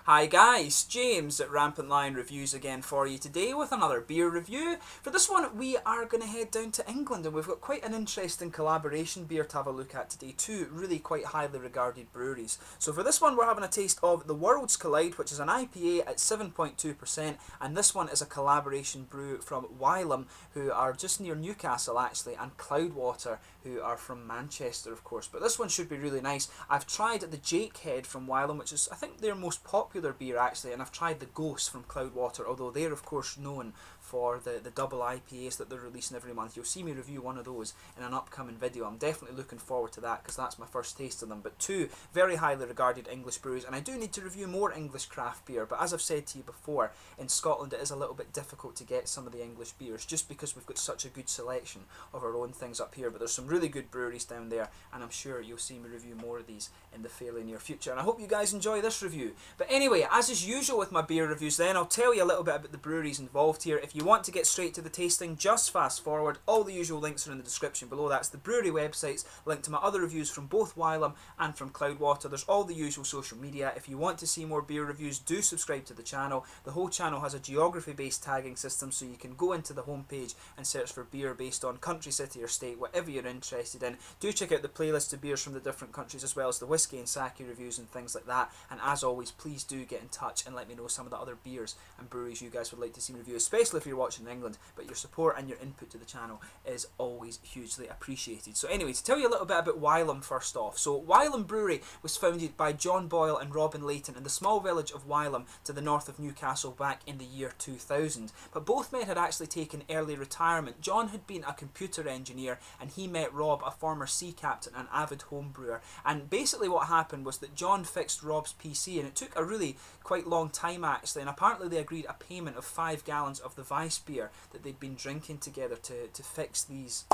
Hi guys, James at RampantLionReviews again for you today with another beer review. For this one we are going to head down to England and we've got quite an interesting collaboration beer to have a look at today. Two really quite highly regarded breweries. So for this one we're having a taste of The Worlds Collide, which is an IPA at 7.2%, and this one is a collaboration brew from Wylam, who are just near Newcastle actually, and Cloudwater, who are from Manchester of course. But this one should be really nice. I've tried the Jakehead from Wylam, which is I think their most popular beer actually, and I've tried the Ghost from Cloudwater, although they're of course known for the double IPAs that they're releasing every month. You'll see me review one of those in an upcoming video. I'm definitely looking forward to that because that's my first taste of them. But two very highly regarded English brews, and I do need to review more English craft beer, but as I've said to you before, in Scotland it is a little bit difficult to get some of the English beers just because we've got such a good selection of our own things up here. But there's some really good breweries down there, and I'm sure you'll see me review more of these in the fairly near future, and I hope you guys enjoy this review. But anyway, as is usual with my beer reviews then, I'll tell you a little bit about the breweries involved here. If you want to get straight to the tasting, just fast forward. All the usual links are in the description below. That's the brewery websites, link to my other reviews from both Wylam and from Cloudwater. There's all the usual social media. If you want to see more beer reviews, do subscribe to the channel. The whole channel has a geography based tagging system, so you can go into the homepage and search for beer based on country, city or state, whatever you're interested in. Do check out the playlist of beers from the different countries, as well as the whiskey and sake reviews and things like that. And as always, please do get in touch and let me know some of the other beers and breweries you guys would like to see me review, especially if you're watching in England. But your support and your input to the channel is always hugely appreciated. So anyway, to tell you a little bit about Wylam first off. So Wylam Brewery was founded by John Boyle and Robin Layton in the small village of Wylam to the north of Newcastle back in the year 2000. But both men had actually taken early retirement. John had been a computer engineer and he met Rob, a former sea captain and avid home brewer. And basically what happened was that John fixed Rob's PC, and it took a really quite long time actually, and apparently they agreed a payment of 5 gallons of the Weiss beer that they'd been drinking together to fix these,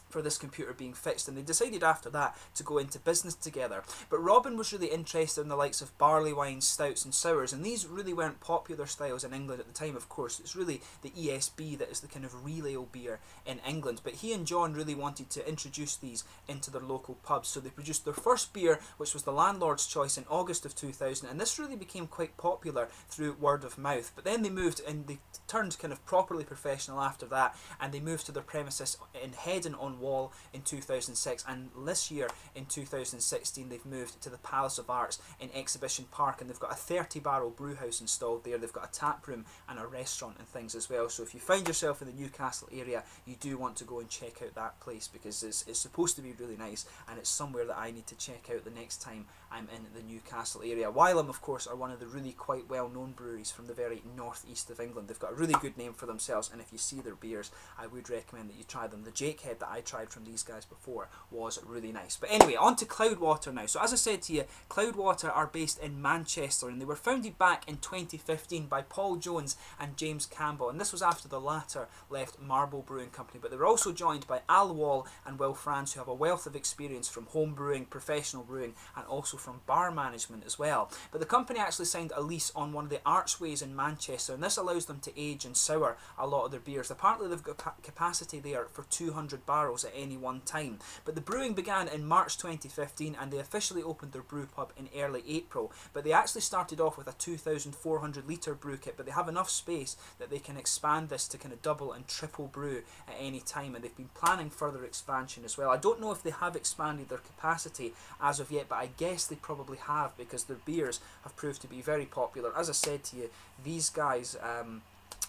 for this computer being fixed, and they decided after that to go into business together. But Robin was really interested in the likes of barley wines, stouts and sours, and these really weren't popular styles in England at the time. Of course, it's really the ESB that is the kind of real ale beer in England, but he and John really wanted to introduce these into their local pubs, so they produced their first beer, which was the Landlord's Choice, in August of 2000, and this really became quite popular through word of mouth. But then they moved and they turned kind of properly professional after that, and they moved to their premises in Headon-on-Wall in 2006, and this year in 2016 they've moved to the Palace of Arts in Exhibition Park, and they've got a 30-barrel brew house installed there. They've got a tap room and a restaurant and things as well, so if you find yourself in the Newcastle area, you do want to go and check out that place, because it's supposed to be really nice, and it's somewhere that I need to check out the next time I'm in the Newcastle area. Wylam of course are one of the really quite well known breweries from the very northeast of England. They've got a really good name for themselves, and if you see their beers, I would recommend that you try them. The Jakehead that I tried from these guys before was really nice. But anyway, on to Cloudwater now. So as I said to you, Cloudwater are based in Manchester, and they were founded back in 2015 by Paul Jones and James Campbell, and this was after the latter left Marble Brewing Company. But they were also joined by Al Wall and Will France, who have a wealth of experience from home brewing, professional brewing, and also from bar management as well. But the company actually signed a lease on one of the archways in Manchester, and this allows them to age and sour a lot of their beers. Apparently they've got capacity there for 200 barrels at any one time. But the brewing began in March 2015, and they officially opened their brew pub in early April. But they actually started off with a 2,400 litre brew kit, but they have enough space that they can expand this to kind of double and triple brew at any time, and they've been planning further expansion as well. I don't know if they have expanded their capacity as of yet, but I guess they probably have, because their beers have proved to be very popular. As I said to you, these guys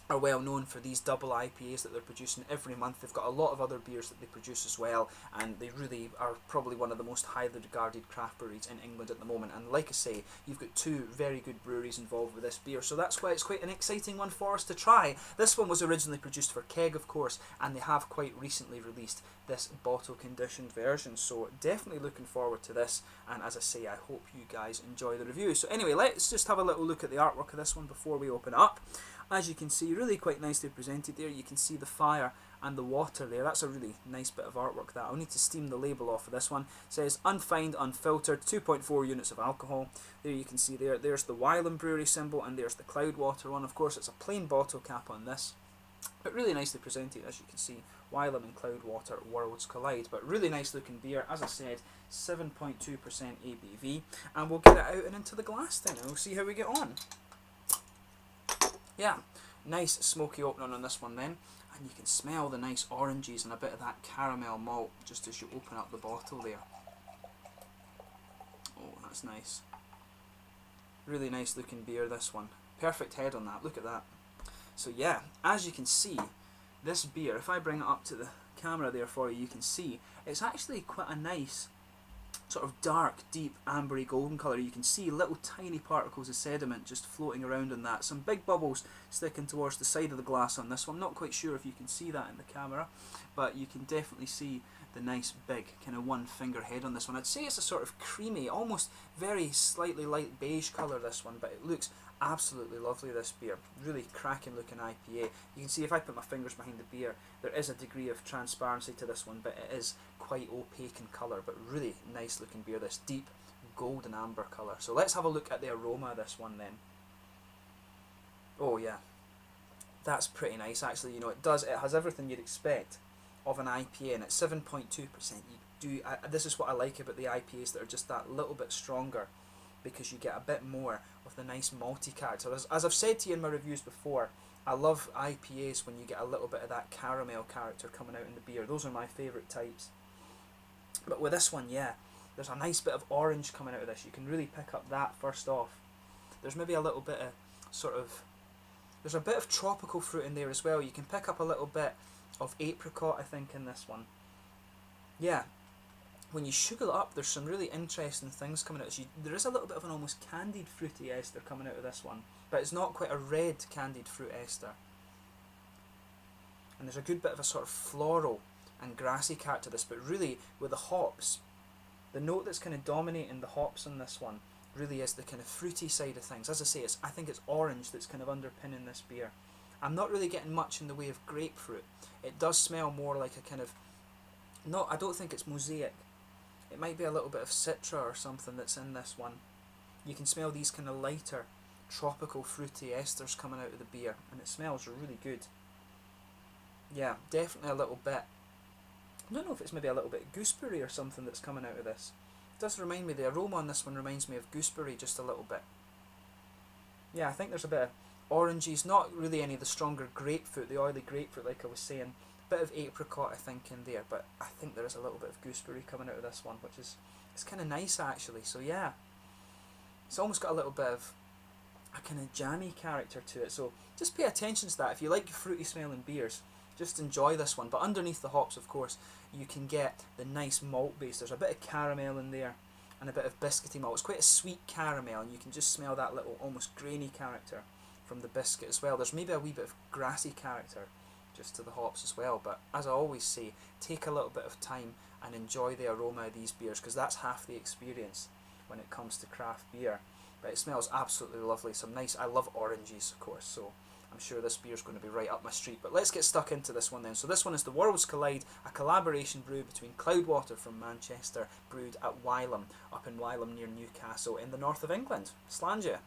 are well known for these double IPAs that they're producing every month. They've got a lot of other beers that they produce as well, and they really are probably one of the most highly regarded craft breweries in England at the moment. And like I say, you've got two very good breweries involved with this beer, so that's why it's quite an exciting one for us to try. This one was originally produced for keg of course, and they have quite recently released this bottle conditioned version, so definitely looking forward to this. And as I say, I hope you guys enjoy the review. So anyway, let's just have a little look at the artwork of this one before we open it up. As you can see, really quite nicely presented there. You can see the fire and the water there. That's a really nice bit of artwork that. I'll need to steam the label off of this one. It says unfined, unfiltered, 2.4 units of alcohol. There you can see there's the Wylam Brewery symbol, and there's the Cloudwater one. Of course, it's a plain bottle cap on this. But really nicely presented, as you can see. Wylam and Cloudwater Worlds Collide. But really nice looking beer, as I said, 7.2% ABV. And we'll get it out and into the glass then, and we'll see how we get on. Yeah, nice smoky opening on this one then. And you can smell the nice oranges and a bit of that caramel malt just as you open up the bottle there. Oh, that's nice. Really nice looking beer, this one. Perfect head on that, look at that. So yeah, as you can see, this beer, if I bring it up to the camera there for you, you can see it's actually quite a nice sort of dark, deep, ambery golden colour. You can see little tiny particles of sediment just floating around in that. Some big bubbles sticking towards the side of the glass on this one. I'm not quite sure if you can see that in the camera, but you can definitely see the nice big kind of one finger head on this one. I'd say it's a sort of creamy, almost very slightly light beige colour, this one, but it looks absolutely lovely, this beer. Really cracking looking IPA. You can see if I put my fingers behind the beer, there is a degree of transparency to this one, but it is quite opaque in colour, but really nice looking beer, this deep golden amber colour. So let's have a look at the aroma of this one then. Oh yeah, that's pretty nice actually. You know, it has everything you'd expect of an IPA, and at 7.2%, this is what I like about the IPAs that are just that little bit stronger, because you get a bit more of the nice malty character. As I've said to you in my reviews before, I love IPAs when you get a little bit of that caramel character coming out in the beer. Those are my favourite types. But with this one, yeah, there's a nice bit of orange coming out of this. You can really pick up that first off. There's maybe a little bit of there's a bit of tropical fruit in there as well. You can pick up a little bit of apricot, I think, in this one. Yeah. When you sugar it up, there's some really interesting things coming out. There is a little bit of an almost candied fruity ester coming out of this one, but it's not quite a red candied fruit ester. And there's a good bit of a sort of floral and grassy character to this, but really with the hops, the note that's kind of dominating the hops on this one really is the kind of fruity side of things. As I say, I think it's orange that's kind of underpinning this beer. I'm not really getting much in the way of grapefruit. It does smell more like a kind of, I don't think it's mosaic. It might be a little bit of citra or something that's in this one. You can smell these kind of lighter, tropical, fruity esters coming out of the beer, and it smells really good. Yeah, definitely a little bit. I don't know if it's maybe a little bit gooseberry or something that's coming out of this. It does remind me, the aroma on this one reminds me of gooseberry just a little bit. Yeah, I think there's a bit of oranges, not really any of the stronger grapefruit, the oily grapefruit like I was saying. Bit of apricot I think in there, but I think there is a little bit of gooseberry coming out of this one, which is, it's kind of nice actually. So yeah, it's almost got a little bit of a kind of jammy character to it, so just pay attention to that. If you like fruity smelling beers, just enjoy this one. But underneath the hops, of course, you can get the nice malt base. There's a bit of caramel in there and a bit of biscuity malt. It's quite a sweet caramel, and you can just smell that little almost grainy character from the biscuit as well. There's maybe a wee bit of grassy character just to the hops as well, but as I always say, take a little bit of time and enjoy the aroma of these beers, because that's half the experience when it comes to craft beer. But it smells absolutely lovely. Some nice, I love oranges of course, so I'm sure this beer is going to be right up my street. But let's get stuck into this one then. So this one is the Worlds Collide, a collaboration brew between Cloudwater from Manchester, brewed at Wylam, up in Wylam near Newcastle in the north of England. Slangia.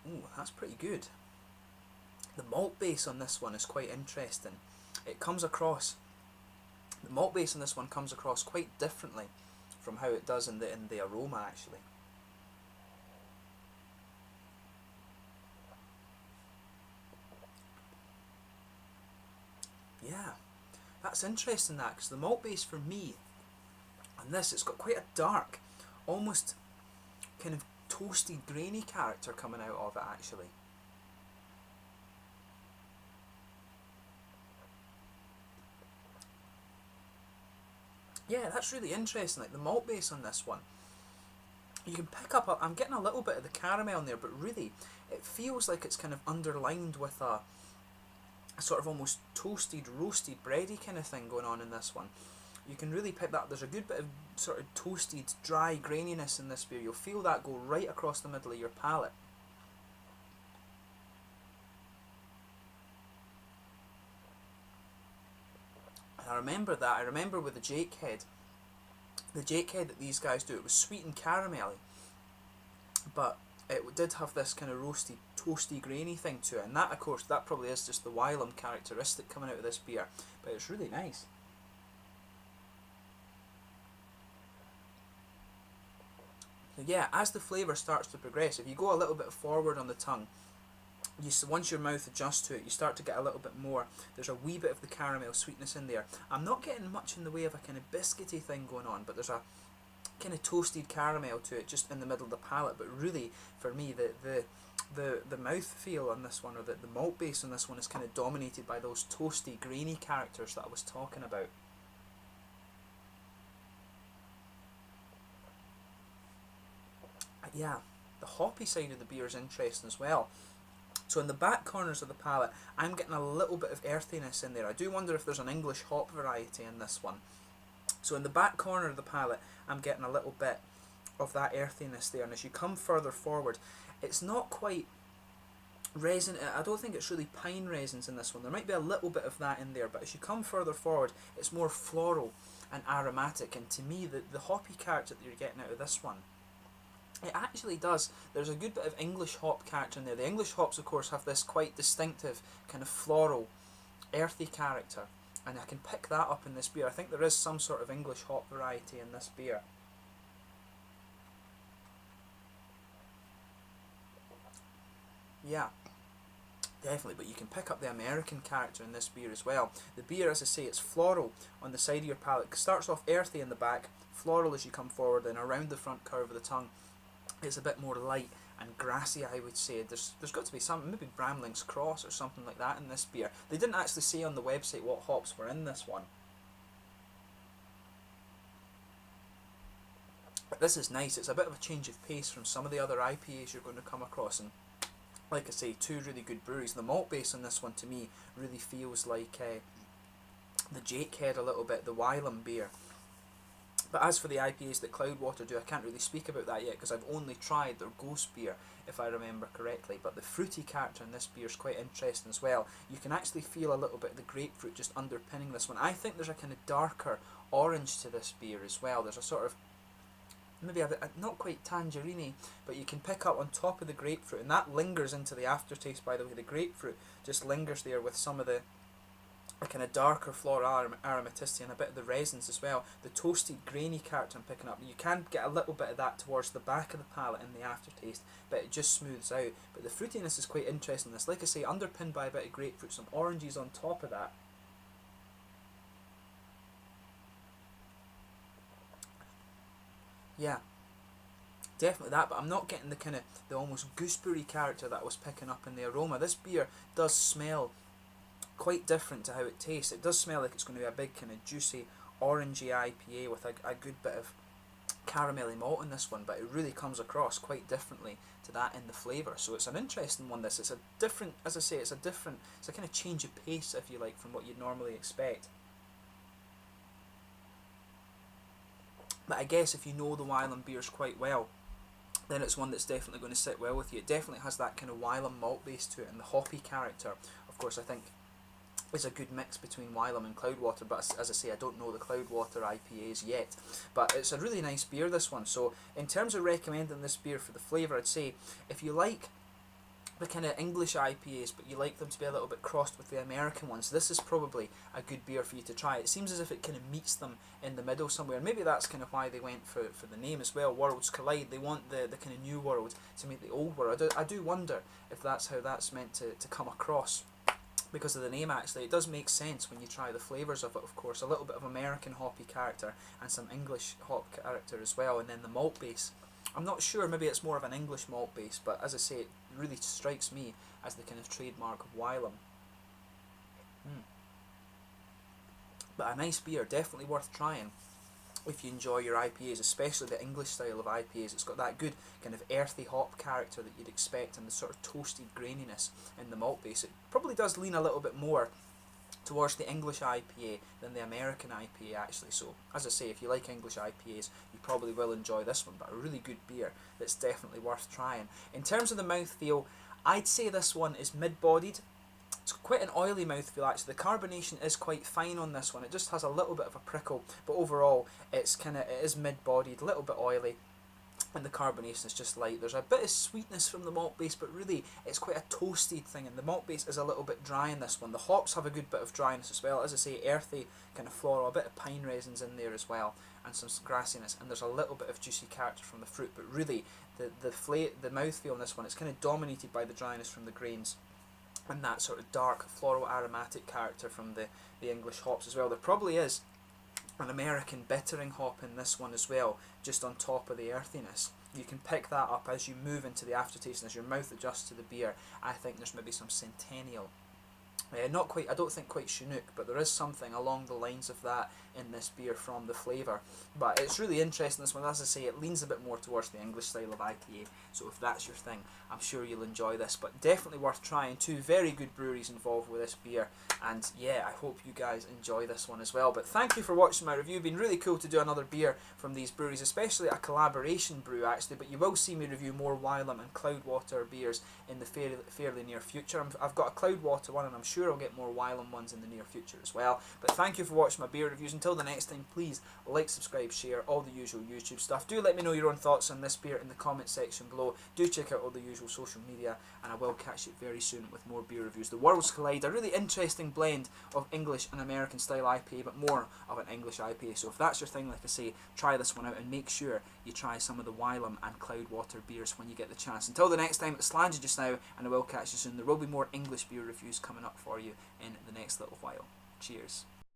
Ooh, that's pretty good. The malt base on this one is quite interesting. It comes across, the malt base on this one comes across quite differently from how it does in the aroma actually. Yeah, that's interesting that, because the malt base for me on this, it's got quite a dark, almost kind of toasty, grainy character coming out of it actually. Yeah, that's really interesting. Like the malt base on this one, you can pick up, I'm getting a little bit of the caramel in there, but really it feels like it's kind of underlined with a sort of almost toasted, roasted, bready kind of thing going on in this one. You can really pick that. There's a good bit of sort of toasted, dry graininess in this beer. You'll feel that go right across the middle of your palate. And I remember that. I remember with the Jake Head, the Jakehead that these guys do, it was sweet and caramelly, but it did have this kind of roasty, toasty, grainy thing to it, and that, of course, that probably is just the Wylam characteristic coming out of this beer, but it's really nice. So yeah, as the flavour starts to progress, if you go a little bit forward on the tongue, once your mouth adjusts to it, you start to get a little bit more. There's a wee bit of the caramel sweetness in there. I'm not getting much in the way of a kind of biscuity thing going on, but there's a kind of toasted caramel to it just in the middle of the palate. But really, for me, the mouth feel on this one, or the malt base on this one, is kind of dominated by those toasty, grainy characters that I was talking about. Yeah, the hoppy side of the beer is interesting as well. So in the back corners of the palate, I'm getting a little bit of earthiness in there. I do wonder if there's an English hop variety in this one. So in the back corner of the palate, I'm getting a little bit of that earthiness there. And as you come further forward, it's not quite resin. I don't think it's really pine resins in this one. There might be a little bit of that in there, but as you come further forward, it's more floral and aromatic. And to me, the hoppy character that you're getting out of this one, it actually does. There's a good bit of English hop character in there. The English hops, of course, have this quite distinctive kind of floral, earthy character, and I can pick that up in this beer. I think there is some sort of English hop variety in this beer. Yeah, definitely, but you can pick up the American character in this beer as well. The beer, as I say, it's floral on the side of your palate. It starts off earthy in the back, floral as you come forward, and around the front curve of the tongue, it's a bit more light and grassy, I would say. There's got to be some, maybe Bramling's Cross or something like that in this beer. They didn't actually say on the website what hops were in this one. But this is nice. It's a bit of a change of pace from some of the other IPAs you're going to come across. And like I say, two really good breweries. The malt base on this one, to me, really feels like the Jakehead a little bit, the Wylam beer. But as for the IPAs that Cloudwater do, I can't really speak about that yet because I've only tried their Ghost beer, if I remember correctly. But the fruity character in this beer is quite interesting as well. You can actually feel a little bit of the grapefruit just underpinning this one. I think there's a kind of darker orange to this beer as well. There's a sort of, maybe a not quite tangerine, but you can pick up on top of the grapefruit, and that lingers into the aftertaste, by the way. The grapefruit just lingers there with some of the a kind of darker floral aromaticity and a bit of the resins as well. The toasted, grainy character I'm picking up. You can get a little bit of that towards the back of the palate in the aftertaste, but it just smooths out. But the fruitiness is quite interesting. This, like I say, underpinned by a bit of grapefruit, some oranges on top of that. Yeah, definitely that, but I'm not getting the kind of the almost gooseberry character that I was picking up in the aroma. This beer does smell quite different to how it tastes. It does smell like it's going to be a big kind of juicy orangey IPA with a good bit of caramelly malt in this one, but it really comes across quite differently to that in the flavour. So it's an interesting one. This, it's a different, as I say, it's a kind of change of pace, if you like, from what you'd normally expect. But I guess if you know the Wylam beers quite well, then it's one that's definitely going to sit well with you. It definitely has that kind of Wylam malt base to it, and the hoppy character, of course, I think is a good mix between Wylam and Cloudwater, but as I say, I don't know the Cloudwater IPAs yet. But it's a really nice beer, this one. So in terms of recommending this beer for the flavour, I'd say if you like the kind of English IPAs, but you like them to be a little bit crossed with the American ones, this is probably a good beer for you to try. It seems as if it kind of meets them in the middle somewhere. Maybe that's kind of why they went for the name as well, Worlds Collide. They want the kind of new world to meet the old world. I do wonder if that's how that's meant to come across, because of the name. Actually, it does make sense when you try the flavours of it, of course. A little bit of American hoppy character and some English hop character as well, and then the malt base. I'm not sure, maybe it's more of an English malt base, but as I say, it really strikes me as the kind of trademark of Wylam. But a nice beer, definitely worth trying if you enjoy your IPAs, especially the English style of IPAs. It's got that good kind of earthy hop character that you'd expect, and the sort of toasted graininess in the malt base. It probably does lean a little bit more towards the English IPA than the American IPA, actually. So as I say, if you like English IPAs, you probably will enjoy this one, but a really good beer that's definitely worth trying. In terms of the mouthfeel, I'd say this one is mid-bodied. It's quite an oily mouthfeel actually. The carbonation is quite fine on this one. It just has a little bit of a prickle, but overall it is mid-bodied, a little bit oily. And the carbonation is just light. There's a bit of sweetness from the malt base, but really it's quite a toasted thing, and the malt base is a little bit dry in this one. The hops have a good bit of dryness as well. As I say, earthy, kind of floral, a bit of pine resins in there as well, and some grassiness, and there's a little bit of juicy character from the fruit, but really the mouthfeel on this one, it's kind of dominated by the dryness from the grains and that sort of dark floral aromatic character from the English hops as well. There probably is an American bittering hop in this one as well, just on top of the earthiness. You can pick that up as you move into the aftertaste, and as your mouth adjusts to the beer. I think there's maybe some Centennial. Not quite, I don't think quite Chinook, but there is something along the lines of that in this beer from the flavour. But it's really interesting, this one. As I say, it leans a bit more towards the English style of IPA, so if that's your thing, I'm sure you'll enjoy this. But definitely worth trying. Two very good breweries involved with this beer, and yeah, I hope you guys enjoy this one as well. But thank you for watching my review. It's been really cool to do another beer from these breweries, especially a collaboration brew actually, but you will see me review more Wylam and Cloudwater beers in the fairly near future. I've got a Cloudwater one, and I'm sure I'll get more Wylam ones in the near future as well. But thank you for watching my beer reviews. Until the next time, please like, subscribe, share, all the usual YouTube stuff. Do let me know your own thoughts on this beer in the comment section below. Do check out all the usual social media, and I will catch you very soon with more beer reviews. The Worlds Collide, a really interesting blend of English and American style IPA, but more of an English IPA. So if that's your thing, like I say, try this one out, and make sure you try some of the Wylam and Cloudwater beers when you get the chance. Until the next time, it's Slangy just now, and I will catch you soon. There will be more English beer reviews coming up for you in the next little while. Cheers.